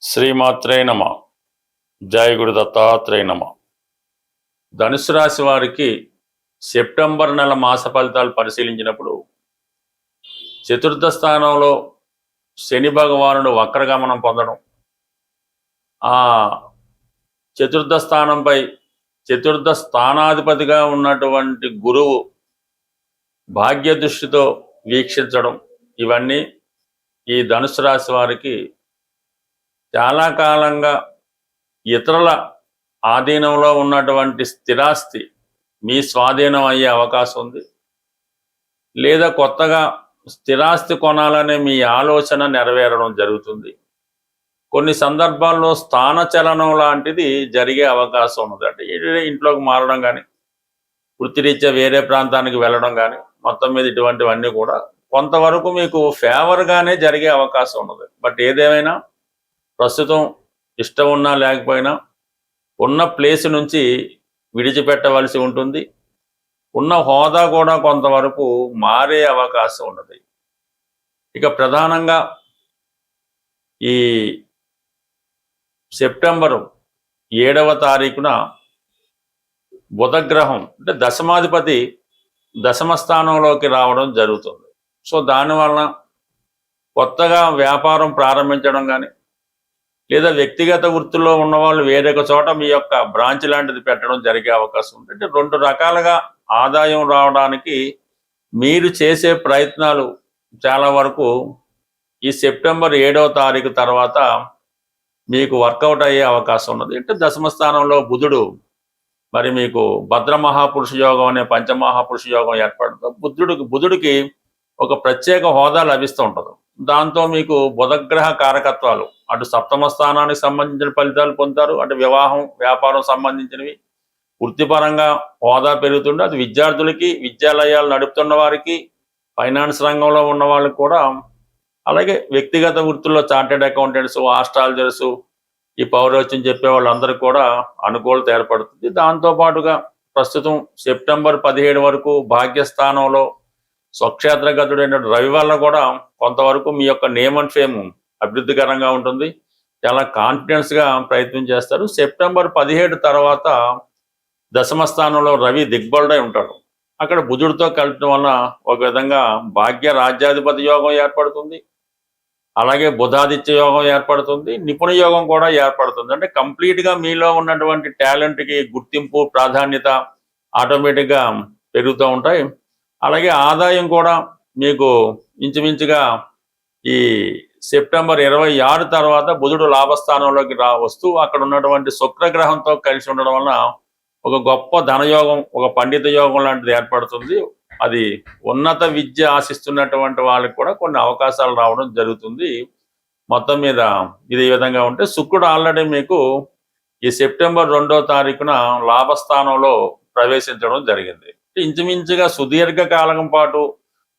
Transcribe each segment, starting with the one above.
శ్రీమాత్రే నమ. జయ గురు దత్తాత్రేయ నమ. ధనుసు రాశి వారికి సెప్టెంబర్ నెల మాస ఫలితాలు పరిశీలించినప్పుడు చతుర్థ స్థానంలో శని భగవానుడు వక్రగమనం పొందడం, ఆ చతుర్థ స్థానంపై చతుర్థ స్థానాధిపతిగా ఉన్నటువంటి గురువు భాగ్య దృష్టితో వీక్షించడం, ఇవన్నీ ఈ ధనుసు రాశి వారికి చాలా కాలంగా ఇతరుల ఆధీనంలో ఉన్నటువంటి స్థిరాస్తి మీ స్వాధీనం అయ్యే అవకాశం ఉంది. లేదా కొత్తగా స్థిరాస్తి కొనాలనే మీ ఆలోచన నెరవేరడం జరుగుతుంది. కొన్ని సందర్భాల్లో స్థానచలనం లాంటిది జరిగే అవకాశం ఉన్నది. అంటే ఇంట్లోకి మారడం కానీ, వృత్తిరీత్యా వేరే ప్రాంతానికి వెళ్ళడం కానీ, మొత్తం మీద ఇటువంటివన్నీ కూడా కొంతవరకు మీకు ఫేవర్గానే జరిగే అవకాశం ఉన్నది. బట్ ఏదేమైనా ప్రస్తుతం ఇష్టం ఉన్నా లేకపోయినా ఉన్న ప్లేస్ నుంచి విడిచిపెట్టవలసి ఉంటుంది. ఉన్న హోదా కూడా కొంతవరకు మారే అవకాశం ఉన్నది. ఇక ప్రధానంగా ఈ సెప్టెంబరు 7వ తారీఖున బుధగ్రహం అంటే దశమాధిపతి దశమ స్థానంలోకి రావడం జరుగుతుంది. సో దానివలన కొత్తగా వ్యాపారం ప్రారంభించడం కానీ, లేదా వ్యక్తిగత వృత్తిలో ఉన్నవాళ్ళు వేరొక చోట మీ యొక్క బ్రాంచ్ లాంటిది పెట్టడం జరిగే అవకాశం ఉంది. అంటే రెండు రకాలుగా ఆదాయం రావడానికి మీరు చేసే ప్రయత్నాలు చాలా వరకు ఈ సెప్టెంబర్ 7వ తారీఖు తర్వాత మీకు వర్కౌట్ అయ్యే అవకాశం ఉన్నది. అంటే దశమ స్థానంలో బుధుడు మరి మీకు భద్ర మహాపురుష యోగం అనే పంచమహాపురుష యోగం ఏర్పడుతుంది. బుధుడికి ఒక ప్రత్యేక హోదా లభిస్తూ ఉంటుంది. దాంతో మీకు బుధగ్రహ కారకత్వాలు అటు సప్తమ స్థానానికి సంబంధించిన ఫలితాలు పొందుతారు. అటు వివాహం, వ్యాపారం సంబంధించినవి, వృత్తిపరంగా హోదా పెరుగుతుండే, అది విద్యార్థులకి, విద్యాలయాలు నడుపుతున్న వారికి, ఫైనాన్స్ రంగంలో ఉన్న వాళ్ళకి కూడా, అలాగే వ్యక్తిగత వృత్తుల్లో చార్టెడ్ అకౌంటెంట్స్, ఆస్ట్రాలజర్స్, ఈ పౌరోత్యం చెప్పే వాళ్ళందరికీ కూడా అనుకూలత ఏర్పడుతుంది. దాంతోపాటుగా ప్రస్తుతం సెప్టెంబర్ 17 వరకు భాగ్యస్థానంలో స్వక్షేత్రగతుడైన రవి వల్ల కూడా కొంతవరకు మీ యొక్క నేమ్ అండ్ ఫేమ్ అభివృద్ధికరంగా ఉంటుంది. చాలా కాన్ఫిడెన్స్గా ప్రయత్నం చేస్తారు. సెప్టెంబర్ 17 తర్వాత దశమ స్థానంలో రవి దిగ్బలుడై ఉంటాడు. అక్కడ బుధుడితో కలపడం వల్ల ఒక విధంగా భాగ్య రాజ్యాధిపతి యోగం ఏర్పడుతుంది. అలాగే బుధాదిత్య యోగం ఏర్పడుతుంది. నిపుణ యోగం కూడా ఏర్పడుతుంది. అంటే కంప్లీట్గా మీలో ఉన్నటువంటి టాలెంట్కి గుర్తింపు, ప్రాధాన్యత ఆటోమేటిక్గా పెరుగుతూ ఉంటాయి. అలాగే ఆదాయం కూడా మీకు ఇంచుమించుగా ఈ సెప్టెంబర్ 26 తర్వాత బుధుడు లాభస్థానంలోకి వస్తూ అక్కడ ఉన్నటువంటి శుక్రగ్రహంతో కలిసి ఉండడం వలన ఒక గొప్ప ధనయోగం, ఒక పండిత యోగం లాంటిది ఏర్పడుతుంది. అది ఉన్నత విద్య ఆశిస్తున్నటువంటి వాళ్ళకి కూడా కొన్ని అవకాశాలు రావడం జరుగుతుంది. మొత్తం మీద ఇది ఈ విధంగా ఉంటే శుక్రుడు ఆల్రెడీ మీకు ఈ సెప్టెంబర్ 2వ తారీఖున లాభస్థానంలో ప్రవేశించడం జరిగింది. ఇంచుమించుగా సుదీర్ఘ కాలం పాటు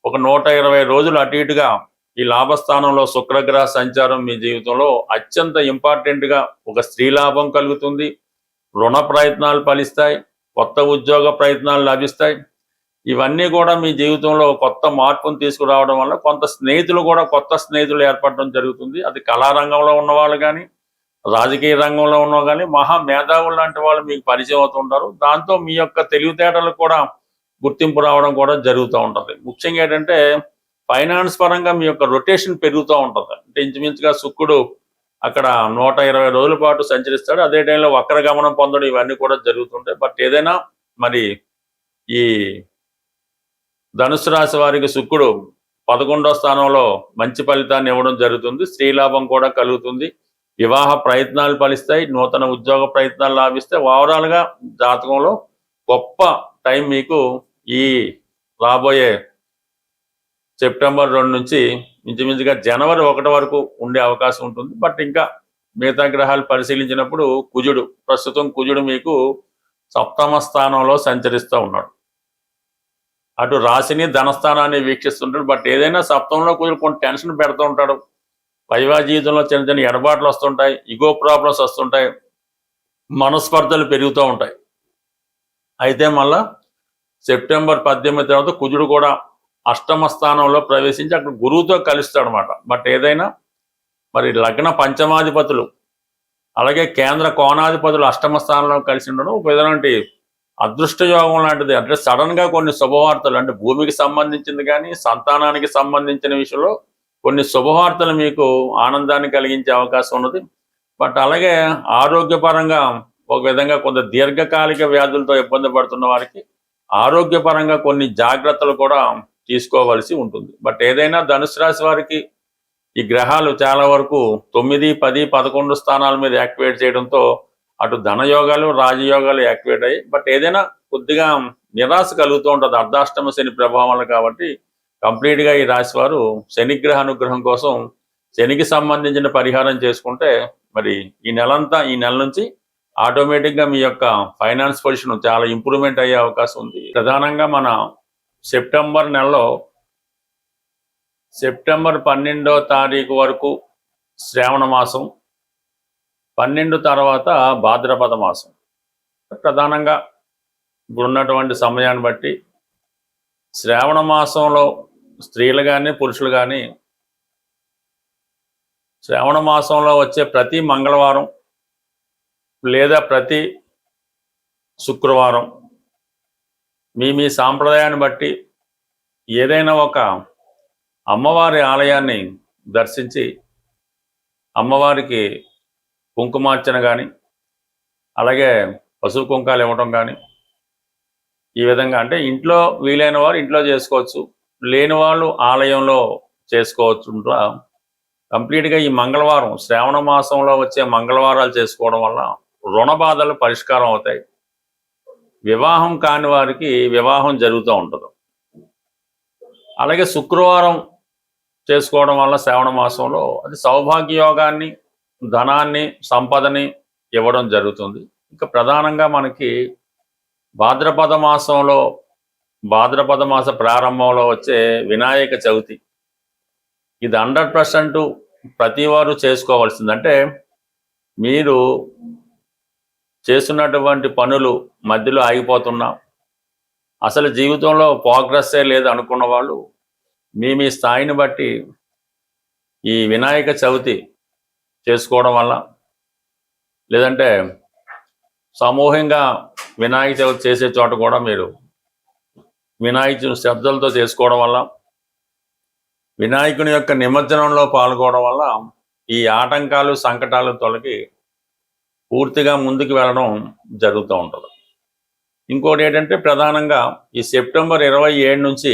ఒక 120 రోజులు అటు ఇటుగా ఈ లాభస్థానంలో శుక్రగ్రహ సంచారం మీ జీవితంలో అత్యంత ఇంపార్టెంట్గా ఒక స్త్రీ లాభం కలుగుతుంది. రుణ ప్రయత్నాలు ఫలిస్తాయి. కొత్త ఉద్యోగ ప్రయత్నాలు లభిస్తాయి. ఇవన్నీ కూడా మీ జీవితంలో కొత్త మార్పును తీసుకురావడం వల్ల కొంత స్నేహితులు కూడా కొత్త స్నేహితులు ఏర్పడడం జరుగుతుంది. అది కళారంగంలో ఉన్నవాళ్ళు కానీ, రాజకీయ రంగంలో ఉన్న కానీ, మహా మేధావులు లాంటి వాళ్ళు మీకు పరిచయం అవుతుంటారు. దాంతో మీ యొక్క తెలివితేటలు కూడా గుర్తింపు రావడం కూడా జరుగుతూ ఉంటుంది. ముఖ్యంగా ఏంటంటే ఫైనాన్స్ పరంగా మీ యొక్క రొటేషన్ పెరుగుతూ ఉంటుంది. అంటే ఇంచుమించుగా శుక్రుడు అక్కడ 120 రోజుల పాటు సంచరిస్తాడు. అదే టైంలో వక్రగమనం పొందడం, ఇవన్నీ కూడా జరుగుతుంటాయి. బట్ ఏదైనా మరి ఈ ధనుసు రాశి వారికి శుక్రుడు 11వ స్థానంలో మంచి ఫలితాన్ని ఇవ్వడం జరుగుతుంది. స్త్రీలాభం కూడా కలుగుతుంది. వివాహ ప్రయత్నాలు ఫలిస్తాయి. నూతన ఉద్యోగ ప్రయత్నాలు లాభిస్తాయి. ఓవరాల్గా జాతకంలో గొప్ప టైం మీకు ఈ రాబోయే సెప్టెంబర్ 2 నుంచి ఇంచుమించుగా జనవరి 1 వరకు ఉండే అవకాశం ఉంటుంది. బట్ ఇంకా మిగతా గ్రహాలు పరిశీలించినప్పుడు ప్రస్తుతం కుజుడు మీకు సప్తమ స్థానంలో సంచరిస్తూ ఉన్నాడు. అటు రాశిని, ధనస్థానాన్ని వీక్షిస్తుంటాడు. బట్ ఏదైనా సప్తంలో కుజుడు కొంచెం టెన్షన్ పెడుతూ ఉంటాడు. వైవాహిక జీవితంలో చిన్న చిన్న ఎడబాట్లు వస్తుంటాయి. ఇగో ప్రాబ్లమ్స్ వస్తుంటాయి. మనస్పర్ధలు పెరుగుతూ ఉంటాయి. అయితే మళ్ళా సెప్టెంబర్ 18 తర్వాత కుజుడు కూడా అష్టమ స్థానంలో ప్రవేశించి అక్కడ గురువుతో కలుస్తాడు అనమాట. బట్ ఏదైనా మరి లగ్న పంచమాధిపతులు అలాగే కేంద్ర కోణాధిపతులు అష్టమ స్థానంలో కలిసి ఉండడం ఒక విధమైన అదృష్ట యోగం లాంటిది. అంటే సడన్ గా కొన్ని శుభవార్తలు, అంటే భూమికి సంబంధించింది కానీ సంతానానికి సంబంధించిన విషయంలో కొన్ని శుభవార్తలు మీకు ఆనందాన్ని కలిగించే అవకాశం ఉన్నది. బట్ అలాగే ఆరోగ్యపరంగా ఒక విధంగా కొంత దీర్ఘకాలిక వ్యాధులతో ఇబ్బంది పడుతున్న వారికి ఆరోగ్యపరంగా కొన్ని జాగ్రత్తలు కూడా తీసుకోవాల్సి ఉంటుంది. బట్ ఏదైనా ధనుసు రాశి వారికి ఈ గ్రహాలు చాలా వరకు 9, 10, 11 స్థానాల మీద యాక్టివేట్ చేయడంతో అటు ధనయోగాలు రాజయోగాలు యాక్టివేట్ అయ్యి, బట్ ఏదైనా కొద్దిగా నిరాశ కలుగుతూ ఉంటుంది అర్ధాష్టమ శని ప్రభావం వల్ల. కాబట్టి కంప్లీట్గా ఈ రాశి వారు శనిగ్రహ అనుగ్రహం కోసం శనికి సంబంధించిన పరిహారం చేసుకుంటే మరి ఈ నెల నుంచి ఆటోమేటిక్గా మీ యొక్క ఫైనాన్స్ పొజిషన్ చాలా ఇంప్రూవ్మెంట్ అయ్యే అవకాశం ఉంది. ప్రధానంగా మన సెప్టెంబర్ నెలలో సెప్టెంబర్ 12వ తారీఖు వరకు శ్రావణ మాసం, 12 తర్వాత భాద్రపద మాసం. ప్రధానంగా ఇప్పుడున్నటువంటి సమయాన్ని బట్టి శ్రావణ మాసంలో స్త్రీలు కానీ పురుషులు కానీ శ్రావణ మాసంలో వచ్చే ప్రతి మంగళవారం లేదా ప్రతి శుక్రవారం మీ సాంప్రదాయాన్ని బట్టి ఏదైనా ఒక అమ్మవారి ఆలయాన్ని దర్శించి అమ్మవారికి కుంకుమార్చన కానీ అలాగే పసుపు కుంకాలు ఇవ్వటం కానీ, ఈ విధంగా అంటే ఇంట్లో వీలైన వారు ఇంట్లో చేసుకోవచ్చు, లేని వాళ్ళు ఆలయంలో చేసుకోవచ్చు. కంప్లీట్గా ఈ మంగళవారం శ్రావణ మాసంలో వచ్చే మంగళవారాలు చేసుకోవడం వల్ల రుణ బాధలు పరిష్కారం అవుతాయి. వివాహం కాని వారికి వివాహం జరుగుతూ ఉంటుంది. అలాగే శుక్రవారం చేసుకోవడం వల్ల శ్రావణ మాసంలో అది సౌభాగ్య యోగాన్ని, ధనాన్ని, సంపదని ఇవ్వడం జరుగుతుంది. ఇంకా ప్రధానంగా మనకి భాద్రపద మాస ప్రారంభంలో వచ్చే వినాయక చవితి, ఇది 100% ప్రతి వారు చేసుకోవాల్సింది. అంటే మీరు చేస్తున్నటువంటి పనులు మధ్యలో ఆగిపోతున్నా, అసలు జీవితంలో ప్రోగ్రెస్సే లేదు అనుకున్న వాళ్ళు మీ స్థాయిని బట్టి ఈ వినాయక చవితి చేసుకోవడం వల్ల, లేదంటే సమూహంగా వినాయక చవితి చేసే చోట కూడా మీరు వినాయకుని శ్రద్ధలతో చేసుకోవడం వల్ల, వినాయకుని యొక్క నిమజ్జనంలో పాల్గొనడం వల్ల ఈ ఆటంకాలు సంకటాలు తొలగి పూర్తిగా ముందుకు వెళ్ళడం జరుగుతూ ఉంటుంది. ఇంకోటి ఏంటంటే ప్రధానంగా ఈ సెప్టెంబర్ 27 నుంచి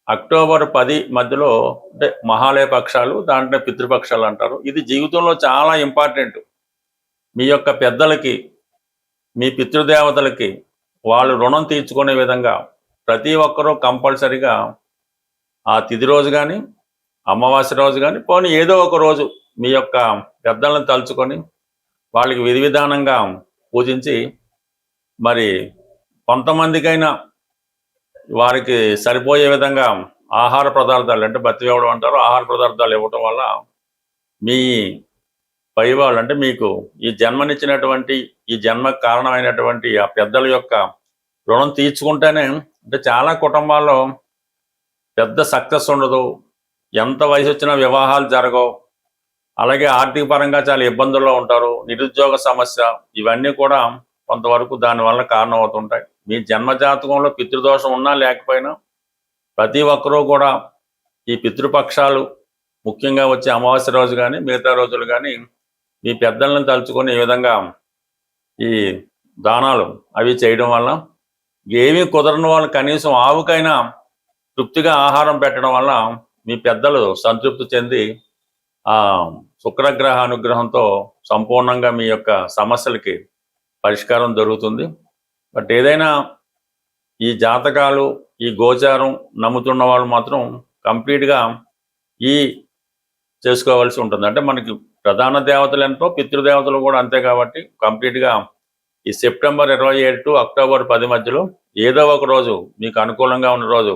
అక్టోబర్ 10 మధ్యలో అంటే మహాలయ పక్షాలు, దాంట్లో పితృపక్షాలు అంటారు. ఇది జీవితంలో చాలా ఇంపార్టెంట్. మీ యొక్క పెద్దలకి, మీ పితృదేవతలకి వాళ్ళు రుణం తీర్చుకునే విధంగా ప్రతి ఒక్కరూ కంపల్సరిగా ఆ తిథి రోజు కానీ అమావాస్య రోజు కానీ పోనీ ఏదో ఒక రోజు మీ యొక్క పెద్దలను తలుచుకొని వాళ్ళకి విధి విధానంగా పూజించి, మరి కొంతమందికైనా వారికి సరిపోయే విధంగా ఆహార పదార్థాలు అంటే బత్తి ఇవ్వడం అంటారు, ఆహార పదార్థాలు ఇవ్వటం వల్ల మీ పైవాళ్ళు అంటే మీకు ఈ జన్మనిచ్చినటువంటి ఈ జన్మకు కారణమైనటువంటి ఆ పెద్దల యొక్క రుణం తీర్చుకుంటేనే, అంటే చాలా కుటుంబాల్లో పెద్ద సక్సెస్ ఉండదు, ఎంత వయసు వచ్చినా వివాహాలు జరగవు, అలాగే ఆర్థిక పరంగా చాలా ఇబ్బందుల్లో ఉంటారు, నిరుద్యోగ సమస్య, ఇవన్నీ కూడా కొంతవరకు దానివల్ల కారణం అవుతుంటాయి. మీ జన్మజాతకంలో పితృదోషం ఉన్నా లేకపోయినా ప్రతి ఒక్కరూ కూడా ఈ పితృపక్షాలు ముఖ్యంగా వచ్చే అమావాస్య రోజు కానీ మిగతా రోజులు కానీ మీ పెద్దలను తలుచుకొని ఈ విధంగా ఈ దానాలు అవి చేయడం వల్ల, ఏమీ కుదరని వాళ్ళు కనీసం ఆవుకైనా తృప్తిగా ఆహారం పెట్టడం వల్ల మీ పెద్దలు సంతృప్తి చెంది ఆ శుక్రగ్రహ అనుగ్రహంతో సంపూర్ణంగా మీ యొక్క సమస్యలకి పరిష్కారం దొరుకుతుంది. బట్ ఏదైనా ఈ జాతకాలు, ఈ గోచారం నమ్ముతున్న వాళ్ళు మాత్రం కంప్లీట్గా ఈ చేసుకోవాల్సి ఉంటుంది. అంటే మనకి ప్రధాన దేవతలు ఎంతో, పితృదేవతలు కూడా అంతే. కాబట్టి కంప్లీట్గా ఈ సెప్టెంబర్ 27 టు అక్టోబర్ 10 మధ్యలో ఏదో ఒక రోజు మీకు అనుకూలంగా ఉన్న రోజు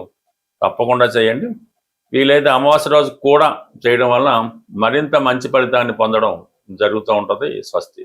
తప్పకుండా చేయండి. వీలైతే అమావాస్య రోజు కూడా చేయడం వల్ల మరింత మంచి ఫలితాన్ని పొందడం జరుగుతూ ఉంటుంది. స్వస్తి.